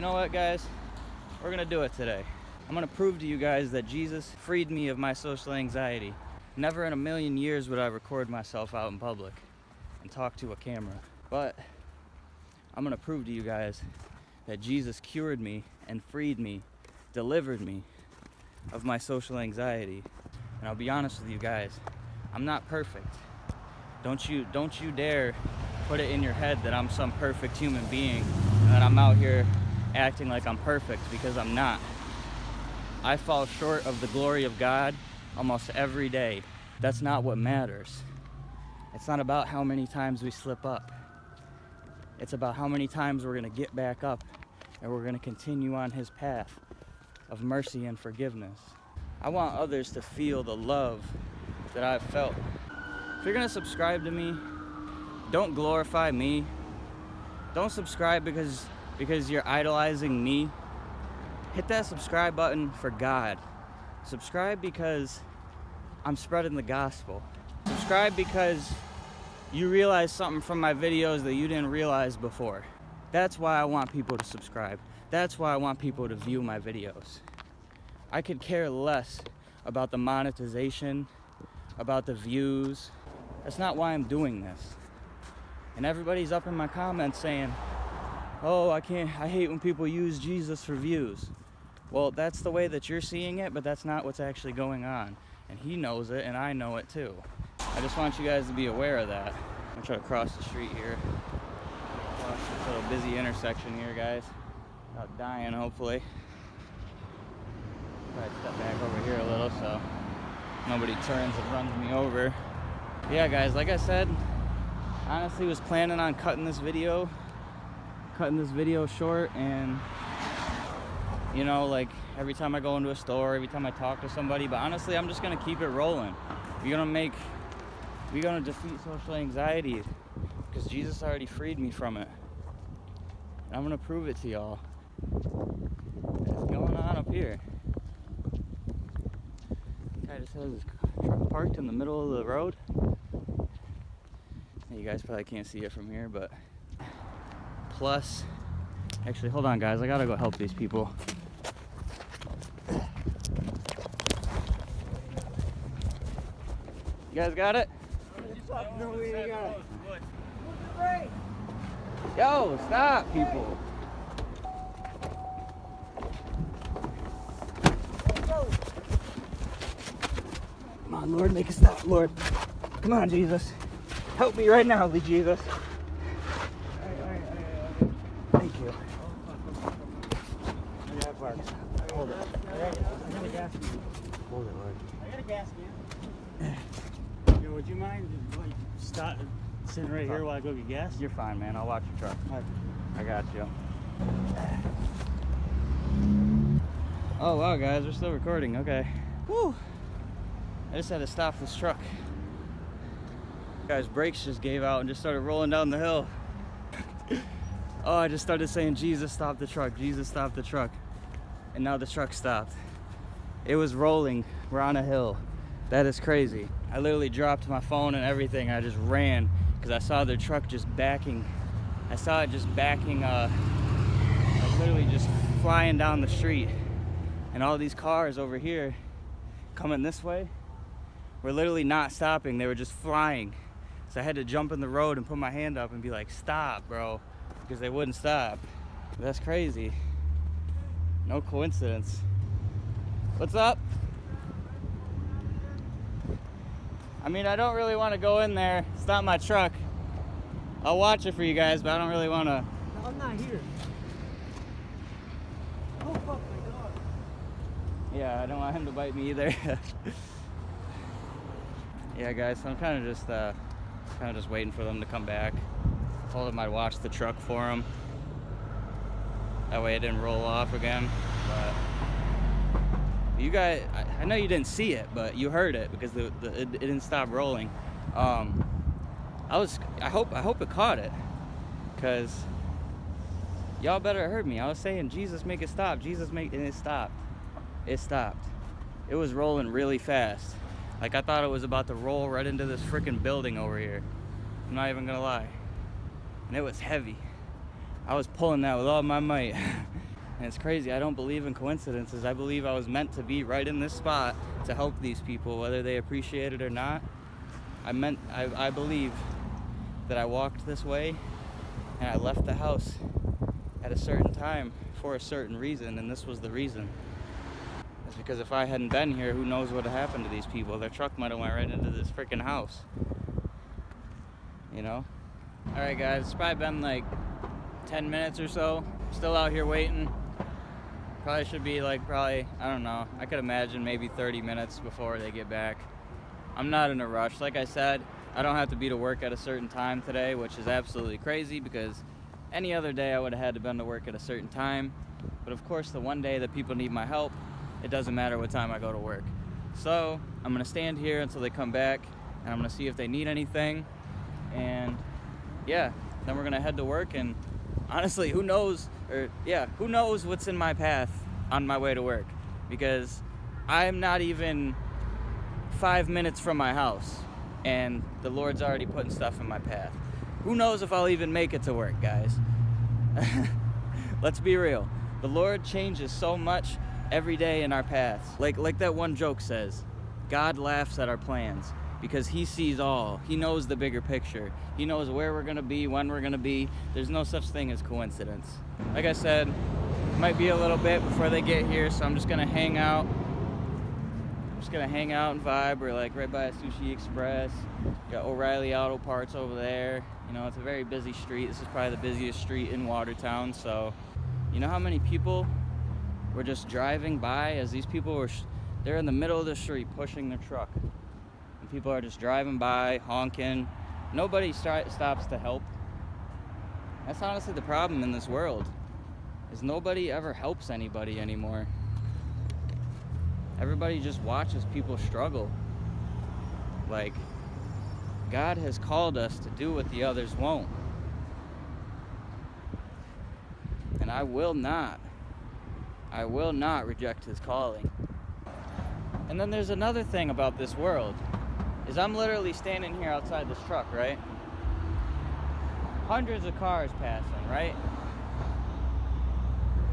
You know what, guys? We're gonna do it today. I'm gonna prove to you guys that Jesus freed me of my social anxiety. Never in a million years would I record myself out in public and talk to a camera. But I'm gonna prove to you guys that Jesus cured me and freed me, delivered me of my social anxiety. And I'll be honest with you guys, I'm not perfect. Don't you dare put it in your head that I'm some perfect human being and that I'm out here acting like I'm perfect, because I'm not. I fall short of the glory of God almost every day. That's not what matters. It's not about how many times we slip up. It's about how many times we're going to get back up and we're going to continue on His path of mercy and forgiveness. I want others to feel the love that I've felt. If you're going to subscribe to me, don't glorify me. Don't subscribe because you're idolizing me. Hit that subscribe button for God. Subscribe because I'm spreading the gospel. Subscribe because you realize something from my videos that you didn't realize before. That's why I want people to subscribe. That's why I want people to view my videos. I could care less about the monetization, about the views. That's not why I'm doing this. And everybody's up in my comments saying, oh, I hate when people use Jesus for views. Well, that's the way that you're seeing it, but that's not what's actually going on. And He knows it, and I know it too. I just want you guys to be aware of that. I'm gonna try to cross the street here. Cross this little busy intersection here, guys. Without dying, hopefully. Probably step back over here a little so nobody turns and runs me over. Yeah, guys, like I said, honestly was planning on cutting this video short, and you know, like every time I go into a store, every time I talk to somebody, but honestly I'm just gonna keep it rolling. We're gonna defeat social anxiety because Jesus already freed me from it, and I'm gonna prove it to y'all. What's going on up here? Guy just has his truck parked in the middle of the road. You guys probably can't see it from here, but plus, actually, hold on, guys. I gotta go help these people. You guys got it? No, we ain't got it. Yo, stop, people. Come on, Lord, make a stop, Lord. Come on, Jesus. Help me right now, Jesus. Thank you. Hold it. I got a gas can. Hold it, Lord. I got a gas can. Yo, would you mind stop sitting right here while I go get gas? You're fine, man. I'll watch your truck. I got you. Oh, wow, guys. We're still recording. Okay. Woo. I just had to stop this truck. Guys, brakes just gave out and just started rolling down the hill. Oh, I just started saying, Jesus, stop the truck. Jesus, stop the truck. And now the truck stopped. It was rolling. We're on a hill. That is crazy. I literally dropped my phone and everything. I just ran because I saw their truck just backing. I saw it just backing, like literally just flying down the street. And all these cars over here coming this way were literally not stopping. They were just flying. So I had to jump in the road and put my hand up and be like, stop, bro, because they wouldn't stop. That's crazy. No coincidence. What's up? I mean, I don't really want to go in there. It's not my truck. I'll watch it for you guys, but I don't really want to. No, I'm not here. Oh, fuck my dog. Yeah, I don't want him to bite me either. Yeah, guys, so I'm kind of just waiting for them to come back. Told them I'd watch the truck for them. That way it didn't roll off again. But you guys, I know you didn't see it, but you heard it because it didn't stop rolling. I hope it caught it, because y'all better heard me. I was saying, Jesus, make it stop. And it stopped. It stopped. It was rolling really fast. Like, I thought it was about to roll right into this freaking building over here. I'm not even gonna lie. And it was heavy. I was pulling that with all my might. And it's crazy. I don't believe in coincidences. I believe I was meant to be right in this spot to help these people, whether they appreciate it or not. I believe that I walked this way and I left the house at a certain time for a certain reason, and this was the reason. It's because if I hadn't been here, who knows what would have happened to these people. Their truck might have went right into this freaking house. You know? Alright guys, it's probably been like 10 minutes or so. Still out here waiting. Probably should be like, I don't know. I could imagine maybe 30 minutes before they get back. I'm not in a rush. Like I said, I don't have to be to work at a certain time today, which is absolutely crazy because any other day I would have had to been to work at a certain time. But of course, the one day that people need my help, it doesn't matter what time I go to work. So I'm gonna stand here until they come back, and I'm gonna see if they need anything. And yeah, then we're gonna head to work. And honestly, who knows what's in my path on my way to work, because I'm not even 5 minutes from my house and the Lord's already putting stuff in my path. Who knows if I'll even make it to work, guys. Let's be real. The Lord changes so much every day in our paths. Like that one joke says, God laughs at our plans because he sees all. He knows the bigger picture. He knows where we're gonna be, when we're gonna be. There's no such thing as coincidence. Like I said, might be a little bit before they get here, so I'm just gonna hang out. And vibe. We're like right by a Sushi Express. Got O'Reilly Auto Parts over there. You know, it's a very busy street. This is probably the busiest street in Watertown. So, you know how many people were just driving by as these people were, they're in the middle of the street pushing their truck. And people are just driving by, honking. Nobody stops to help. That's honestly the problem in this world, is nobody ever helps anybody anymore. Everybody just watches people struggle. Like, God has called us to do what the others won't. And I will not reject his calling. And then there's another thing about this world, is I'm literally standing here outside this truck, right? Hundreds of cars passing, right?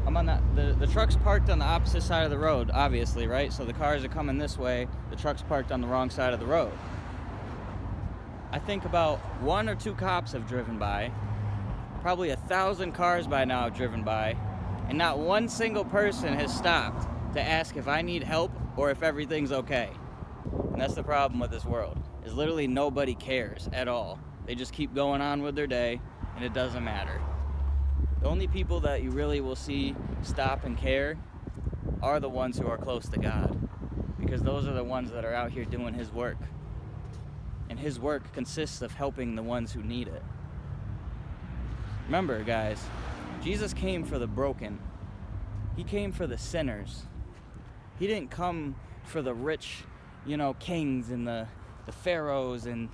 I'm on the truck's parked on the opposite side of the road, obviously, right? So the cars are coming this way, the truck's parked on the wrong side of the road. I think about 1 or 2 cops have driven by, probably 1,000 cars by now have driven by, and not one single person has stopped to ask if I need help or if everything's okay. And that's the problem with this world, is literally nobody cares at all. They just keep going on with their day, and it doesn't matter. The only people that you really will see stop and care are the ones who are close to God, because those are the ones that are out here doing his work. And his work consists of helping the ones who need it. Remember, guys, Jesus came for the broken. He came for the sinners. He didn't come for the rich, kings and the pharaohs and,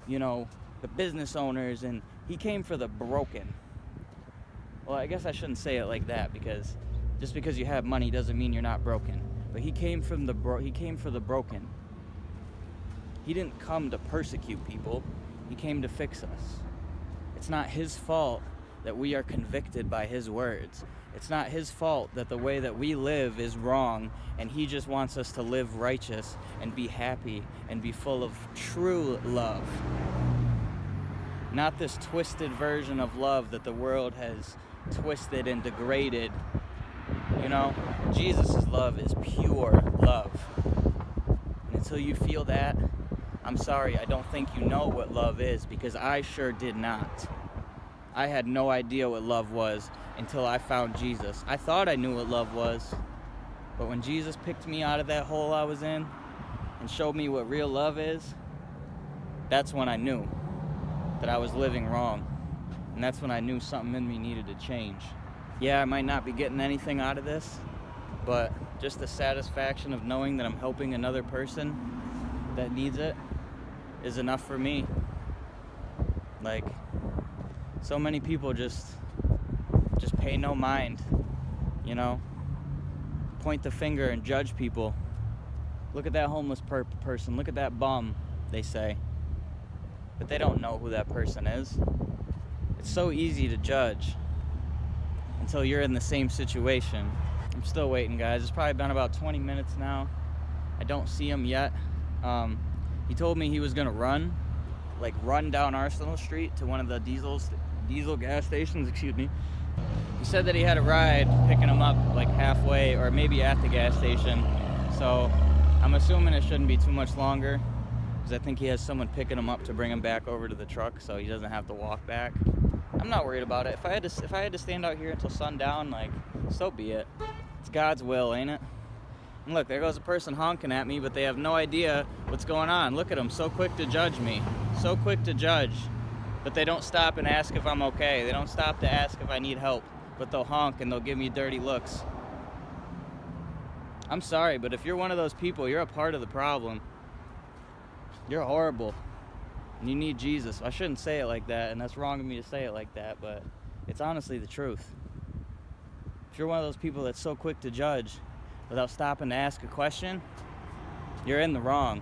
the business owners, and he came for the broken. Well, I guess I shouldn't say it like that, because just because you have money doesn't mean you're not broken. But he came for the broken. He didn't come to persecute people. He came to fix us. It's not his fault that we are convicted by his words. It's not his fault that the way that we live is wrong, and he just wants us to live righteous and be happy and be full of true love. Not this twisted version of love that the world has twisted and degraded. Jesus' love is pure love. And until you feel that, I'm sorry, I don't think you know what love is, because I sure did not. I had no idea what love was until I found Jesus. I thought I knew what love was, but when Jesus picked me out of that hole I was in and showed me what real love is, that's when I knew that I was living wrong. And that's when I knew something in me needed to change. Yeah, I might not be getting anything out of this, but just the satisfaction of knowing that I'm helping another person that needs it is enough for me. Like, so many people just pay no mind, point the finger and judge people. Look at that homeless person, look at that bum, they say. But they don't know who that person is. It's so easy to judge. until you're in the same situation. I'm still waiting, guys. It's probably been about 20 minutes now. I don't see him yet. He told me he was gonna run down Arsenal Street to one of the diesel gas stations, excuse me. He said that he had a ride picking him up like halfway or maybe at the gas station. So I'm assuming it shouldn't be too much longer, because I think he has someone picking him up to bring him back over to the truck so he doesn't have to walk back. I'm not worried about it. If I had to stand out here until sundown, like, so be it. It's God's will, ain't it? And look, there goes a person honking at me, but they have no idea what's going on. Look at them, so quick to judge me. So quick to judge. But they don't stop and ask if I'm okay. They don't stop to ask if I need help. But they'll honk and they'll give me dirty looks. I'm sorry, but if you're one of those people, you're a part of the problem. You're horrible. And you need Jesus. I shouldn't say it like that, and that's wrong of me to say it like that, but it's honestly the truth. If you're one of those people that's so quick to judge without stopping to ask a question, you're in the wrong.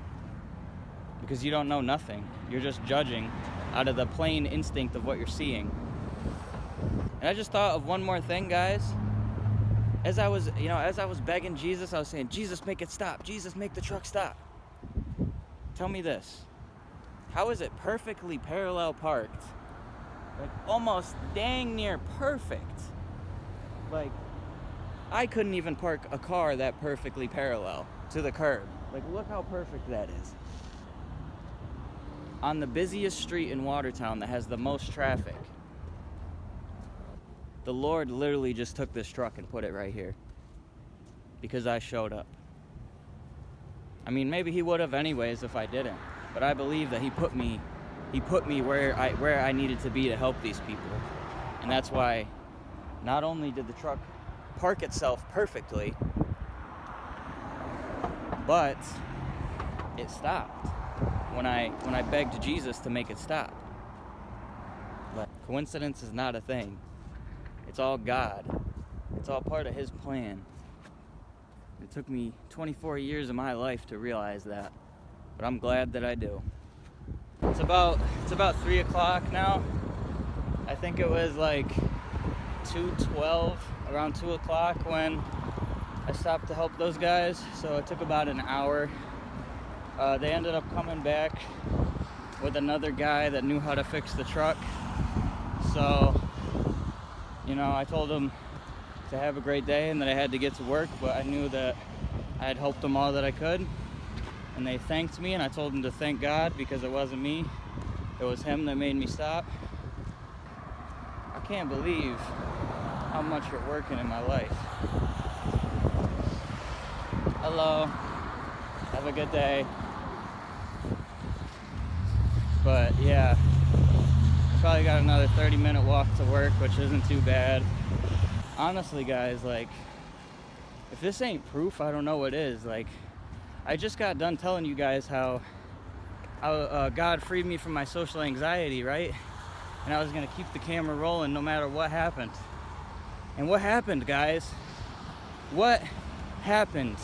Because you don't know nothing. You're just judging out of the plain instinct of what you're seeing. And I just thought of one more thing, guys. As I was begging Jesus, I was saying, Jesus, make it stop. Jesus, make the truck stop. Tell me this. How is it perfectly parallel parked? Like, almost dang near perfect. Like, I couldn't even park a car that perfectly parallel to the curb. Like, look how perfect that is. On the busiest street in Watertown that has the most traffic, the Lord literally just took this truck and put it right here because I showed up. I mean, maybe he would have anyways if I didn't, but I believe that he put me where I needed to be to help these people. And that's why not only did the truck park itself perfectly, but it stopped when I begged Jesus to make it stop. But coincidence is not a thing. It's all God. It's all part of his plan. It took me 24 years of my life to realize that, but I'm glad that I do. It's about 3 o'clock now. I think it was like 2:12, around 2 o'clock when I stopped to help those guys. So it took about an hour. They ended up coming back with another guy that knew how to fix the truck. So, I told them to have a great day and that I had to get to work, but I knew that I had helped them all that I could. And they thanked me, and I told them to thank God because it wasn't me. It was him that made me stop. I can't believe how much you're working in my life. Hello. Have a good day. But yeah, probably got another 30-minute walk to work, which isn't too bad. Honestly, guys, like, if this ain't proof, I don't know what is. Like, I just got done telling you guys how God freed me from my social anxiety, right? And I was gonna keep the camera rolling no matter what happened. And what happened, guys? What happened?